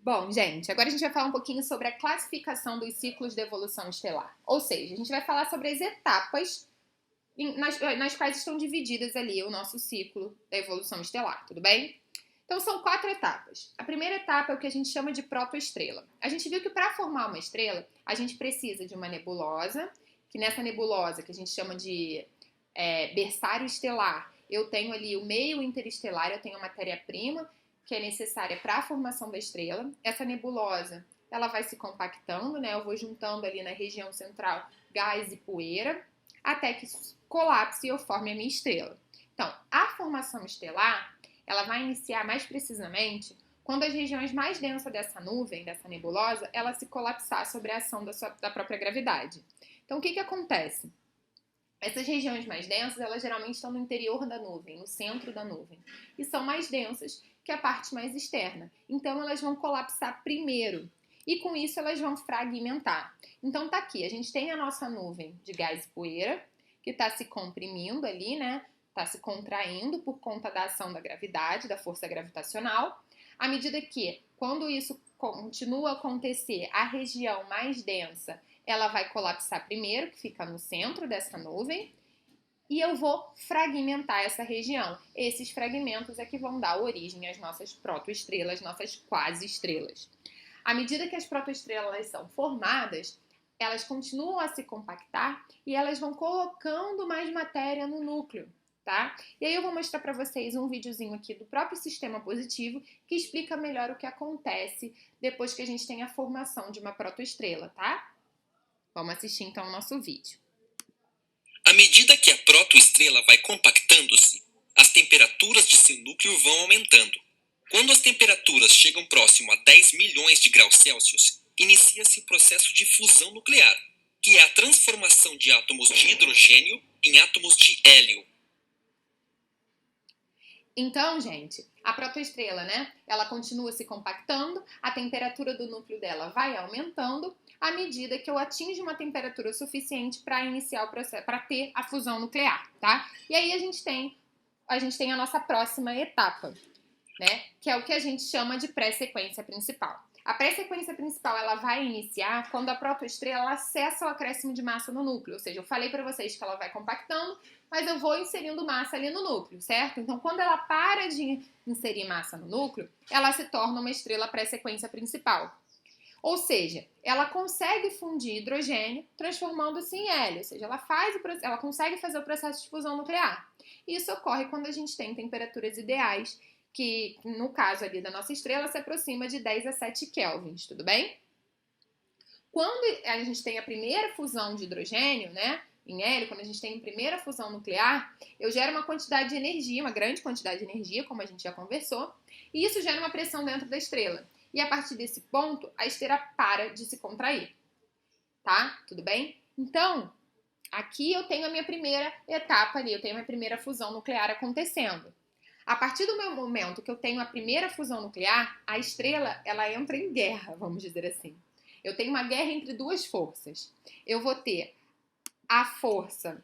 Bom, gente, agora a gente vai falar um pouquinho sobre a classificação dos ciclos de evolução estelar. Ou seja, a gente vai falar sobre as etapas nas quais estão divididas ali o nosso ciclo da evolução estelar, tudo bem? Então são 4 etapas. A primeira etapa é o que a gente chama de protoestrela. A gente viu que para formar uma estrela, a gente precisa de uma nebulosa, que nessa nebulosa, que a gente chama de berçário estelar, eu tenho ali o meio interestelar, eu tenho a matéria-prima, que é necessária para a formação da estrela. Essa nebulosa, ela vai se compactando, né? Eu vou juntando ali na região central gás e poeira, até que colapse e eu forme a minha estrela. Então, a formação estelar, ela vai iniciar mais precisamente quando as regiões mais densas dessa nuvem, dessa nebulosa, ela se colapsar sobre a ação da própria gravidade. Então, o que acontece? Essas regiões mais densas, elas geralmente estão no interior da nuvem, no centro da nuvem, e são mais densas que a parte mais externa. Então, elas vão colapsar primeiro, e com isso elas vão fragmentar. Então, tá aqui, a gente tem a nossa nuvem de gás e poeira, que está se comprimindo ali, né? Está se contraindo por conta da ação da gravidade, da força gravitacional. À medida que, quando isso continua a acontecer, a região mais densa ela vai colapsar primeiro, que fica no centro dessa nuvem, e eu vou fragmentar essa região. Esses fragmentos é que vão dar origem às nossas protoestrelas, nossas quase-estrelas. À medida que as protoestrelas são formadas, elas continuam a se compactar e elas vão colocando mais matéria no núcleo, tá? E aí eu vou mostrar para vocês um videozinho aqui do próprio sistema positivo que explica melhor o que acontece depois que a gente tem a formação de uma protoestrela, tá? Vamos assistir então o nosso vídeo. À medida que a protoestrela vai compactando-se, as temperaturas de seu núcleo vão aumentando. Quando as temperaturas chegam próximo a 10 milhões de graus Celsius, inicia-se o processo de fusão nuclear, que é a transformação de átomos de hidrogênio em átomos de hélio. Então, gente, a protoestrela, né? Ela continua se compactando, a temperatura do núcleo dela vai aumentando à medida que eu atinjo uma temperatura suficiente para iniciar o processo, para ter a fusão nuclear, tá? E aí a gente tem a nossa próxima etapa, né? Que é o que a gente chama de pré-sequência principal. A pré-sequência principal ela vai iniciar quando a protoestrela acessa o acréscimo de massa no núcleo. Ou seja, eu falei para vocês que ela vai compactando, mas eu vou inserindo massa ali no núcleo, certo? Então, quando ela para de inserir massa no núcleo, ela se torna uma estrela pré-sequência principal. Ou seja, ela consegue fundir hidrogênio transformando-se em hélio, ou seja, ela consegue fazer o processo de fusão nuclear. Isso ocorre quando a gente tem temperaturas ideais, que no caso ali da nossa estrela se aproxima de 10 a 7 kelvins, tudo bem? Quando a gente tem a primeira fusão de hidrogênio, né, em hélio, quando a gente tem a primeira fusão nuclear, eu gero uma quantidade de energia, uma grande quantidade de energia, como a gente já conversou, e isso gera uma pressão dentro da estrela. E a partir desse ponto, a estrela para de se contrair. Tá? Tudo bem? Então, aqui eu tenho a minha primeira etapa ali, eu tenho a minha primeira fusão nuclear acontecendo. A partir do meu momento que eu tenho a primeira fusão nuclear, a estrela, ela entra em guerra, vamos dizer assim. Eu tenho uma guerra entre duas forças. Eu vou ter a força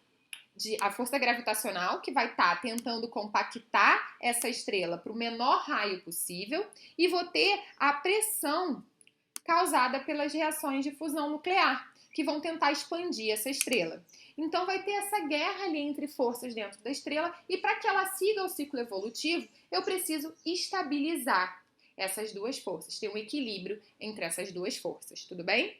gravitacional, que vai estar tentando compactar essa estrela para o menor raio possível, e vou ter a pressão causada pelas reações de fusão nuclear, que vão tentar expandir essa estrela. Então vai ter essa guerra ali entre forças dentro da estrela, e para que ela siga o ciclo evolutivo, eu preciso estabilizar essas duas forças, ter um equilíbrio entre essas duas forças, tudo bem?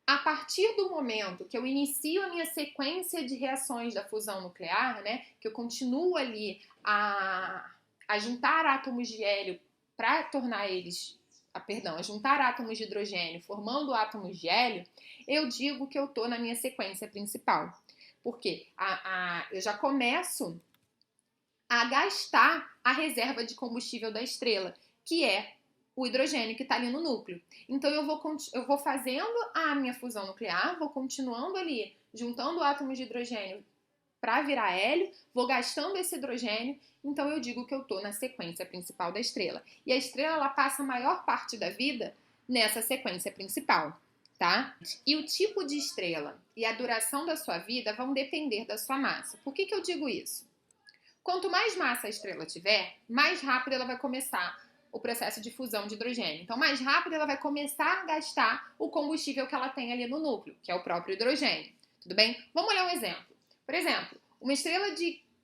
A partir do momento que eu inicio a minha sequência de reações da fusão nuclear, né, que eu continuo ali a juntar átomos de hélio para tornar eles, a juntar átomos de hidrogênio formando átomos de hélio, eu digo que eu estou na minha sequência principal. Porque eu já começo a gastar a reserva de combustível da estrela, que é o hidrogênio que está ali no núcleo. Então eu vou fazendo a minha fusão nuclear, vou continuando ali, juntando átomos de hidrogênio para virar hélio, vou gastando esse hidrogênio, então eu digo que eu estou na sequência principal da estrela. E a estrela ela passa a maior parte da vida nessa sequência principal, tá? E o tipo de estrela e a duração da sua vida vão depender da sua massa. Por que eu digo isso? Quanto mais massa a estrela tiver, mais rápido ela vai começar o processo de fusão de hidrogênio. Então, mais rápido ela vai começar a gastar o combustível que ela tem ali no núcleo, que é o próprio hidrogênio. Tudo bem? Vamos olhar um exemplo. Por exemplo, uma estrela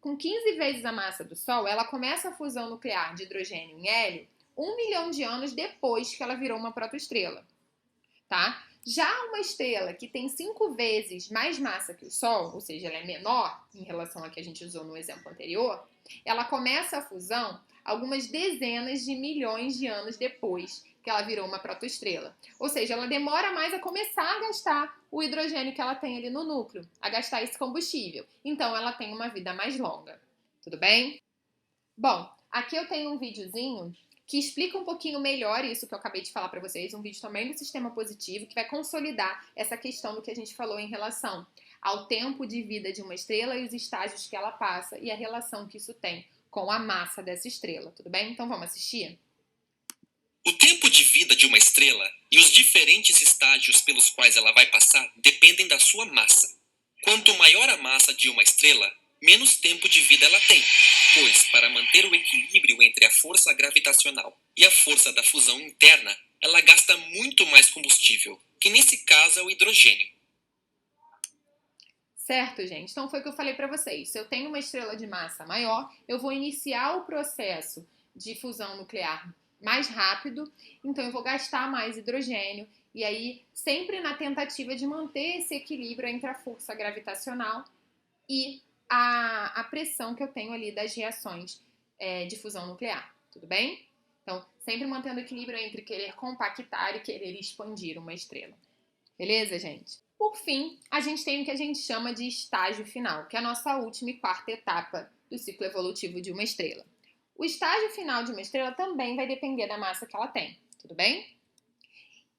com 15 vezes a massa do Sol, ela começa a fusão nuclear de hidrogênio em hélio 1 milhão de anos depois que ela virou uma protoestrela, tá? Já uma estrela que tem 5 vezes mais massa que o Sol, ou seja, ela é menor em relação à que a gente usou no exemplo anterior, ela começa a fusão algumas dezenas de milhões de anos depois que ela virou uma protoestrela. Ou seja, ela demora mais a começar a gastar o hidrogênio que ela tem ali no núcleo, a gastar esse combustível. Então, ela tem uma vida mais longa. Tudo bem? Bom, aqui eu tenho um videozinho que explica um pouquinho melhor isso que eu acabei de falar para vocês, um vídeo também do sistema positivo, que vai consolidar essa questão do que a gente falou em relação ao tempo de vida de uma estrela e os estágios que ela passa e a relação que isso tem com a massa dessa estrela, tudo bem? Então vamos assistir? O tempo de vida de uma estrela e os diferentes estágios pelos quais ela vai passar dependem da sua massa. Quanto maior a massa de uma estrela, menos tempo de vida ela tem, pois, para manter o equilíbrio entre a força gravitacional e a força da fusão interna, ela gasta muito mais combustível, que nesse caso é o hidrogênio. Certo, gente? Então foi o que eu falei para vocês. Se eu tenho uma estrela de massa maior, eu vou iniciar o processo de fusão nuclear mais rápido, então eu vou gastar mais hidrogênio, e aí sempre na tentativa de manter esse equilíbrio entre a força gravitacional e a pressão que eu tenho ali das reações de fusão nuclear, tudo bem? Então, sempre mantendo o equilíbrio entre querer compactar e querer expandir uma estrela. Beleza, gente? Por fim, a gente tem o que a gente chama de estágio final, que é a nossa última e quarta etapa do ciclo evolutivo de uma estrela. O estágio final de uma estrela também vai depender da massa que ela tem, tudo bem?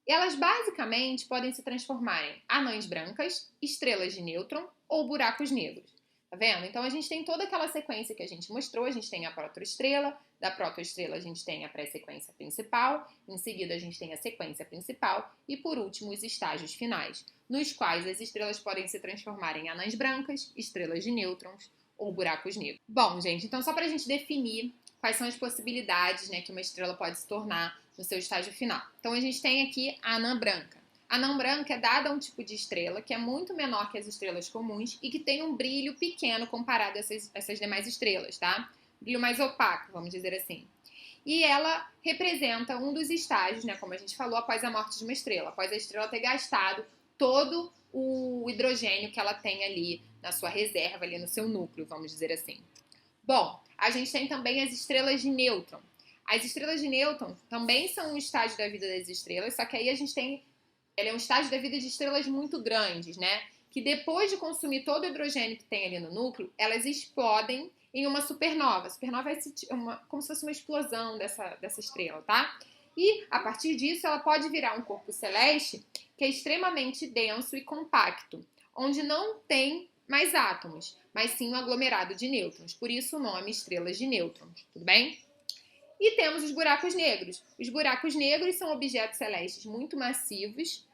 Elas basicamente podem se transformar em anãs brancas, estrelas de nêutron ou buracos negros. Tá vendo? Então a gente tem toda aquela sequência que a gente mostrou, a gente tem a protoestrela, da protoestrela a gente tem a pré-sequência principal, em seguida a gente tem a sequência principal e por último os estágios finais, nos quais as estrelas podem se transformar em anãs brancas, estrelas de nêutrons ou buracos negros. Bom, gente, então só para a gente definir quais são as possibilidades, né, que uma estrela pode se tornar no seu estágio final. Então a gente tem aqui a anã branca. A anã branca é dada a um tipo de estrela que é muito menor que as estrelas comuns e que tem um brilho pequeno comparado a essas demais estrelas, tá? Brilho mais opaco, vamos dizer assim. E ela representa um dos estágios, né, como a gente falou, após a morte de uma estrela, após a estrela ter gastado todo o hidrogênio que ela tem ali na sua reserva, ali no seu núcleo, vamos dizer assim. Bom, a gente tem também as estrelas de nêutron. As estrelas de nêutron também são um estágio da vida das estrelas, só que aí a gente tem... Ela é um estágio da vida de estrelas muito grandes, né? Que depois de consumir todo o hidrogênio que tem ali no núcleo, elas explodem em uma supernova. A supernova é como se fosse uma explosão dessa estrela, tá? E, a partir disso, ela pode virar um corpo celeste que é extremamente denso e compacto, onde não tem mais átomos, mas sim um aglomerado de nêutrons. Por isso o nome estrelas de nêutrons, tudo bem? E temos os buracos negros. Os buracos negros são objetos celestes muito massivos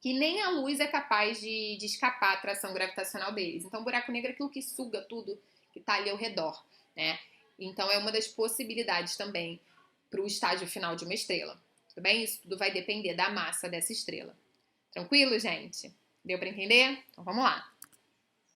que nem a luz é capaz de escapar à atração gravitacional deles. Então, o buraco negro é aquilo que suga tudo que está ali ao redor, né? Então, é uma das possibilidades também para o estágio final de uma estrela. Tudo bem? Isso tudo vai depender da massa dessa estrela. Tranquilo, gente? Deu para entender? Então, vamos lá.